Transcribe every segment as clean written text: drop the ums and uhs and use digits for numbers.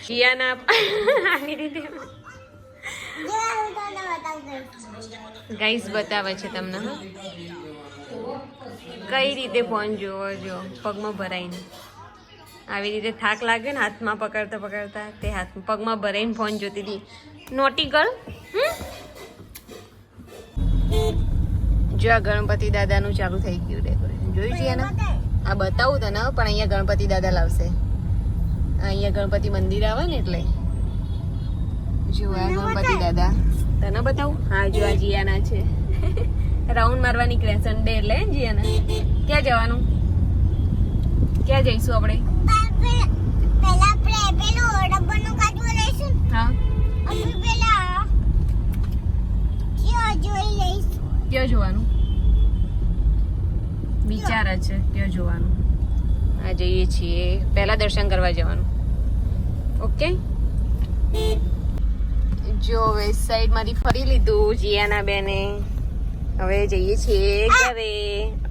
શિયાના આની રીતે ગાઈસ બતાવે છે તમને કઈ રીતે ફોન જોવો જો પગમાં ભરાઈને આવી રીતે થાક લાગે ને હાથમાં પકડતા પકડતા તે હાથમાં પગમાં ભરાઈને ફોન જોતી હતી નોટી ગર્લ જો આ ગણપતિ દાદાનું ચાલુ થઈ ગયું ડેકોરેશન જોયું છે એને આ બતાવું તને પણ અહીંયા ગણપતિ દાદા લાવશે અહીંયા ગણપતિ મંદિર આવે ને એટલે જો આ ગણપતિ દાદા તને બતાવું હા જો આ જીયાના છે રાઉન્ડ મારવા નીકળ્યા સન્ડે એટલે જીયાના ક્યાં જવાનું ક્યાં જઈશું આપણે હા ક્યાં જોવાનું વિચાર છે ક્યાં જોવાનું આ જઈએ છીએ પહેલા દર્શન કરવા જવાનું ઓકે જો વેસ્ટ સાઈડ માંથી ફરી લીધું જીયાના બેને હવે જઈએ છીએ ઘરે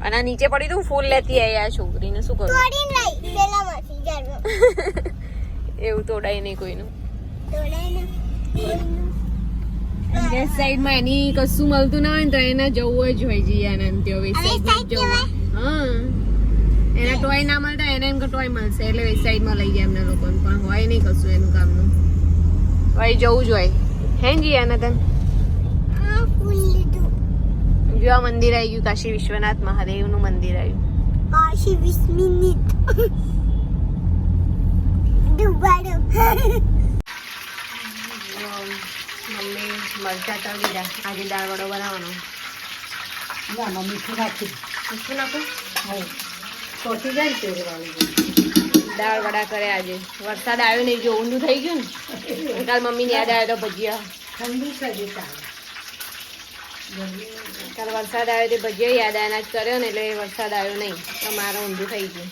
અને નીચે પડી તું ફૂલ લેતી આયા છોકરીને શું કરું એવું તોડાય નહીં કોઈનું વેસ્ટ સાઈડમાં એની કશું મળતું ના હોય ને તો એને જવું જ હોય જીયાને ત્યાં વેસ્ટ સાઈડમાં જવું હા એના ટોય ના મળતા એને એમ કે ટોય મળશે એટલે વેસ્ટ સાઈડમાં લઈ જાય એમના લોકોને પણ હોય નહીં કશું એનું કામનું ભાઈ જવું જ હોય હે જીયાને તને જો આ મંદિર આવી ગયું કાશી વિશ્વનાથ મહાદેવનું મંદિર આવ્યું કાશી વિશ્વનાથ મમ્મી મરચા તળી દીધા આજે દાળ વડો બનાવવાનો મીઠું નાખું ચોટી જાય ને દાળ વડા કરે આજે વરસાદ આવ્યો નહીં જો ઊંધું થઈ ગયું ને કાલ મમ્મીને યાદ આવ્યો તો ભજીયા ઠંડુ છે કાલ વરસાદ આવ્યો તે ભજીયા યાદ આવ્યા કર્યો ને એટલે વરસાદ આવ્યો નહીં તો મારે ઊંધું થઈ ગયું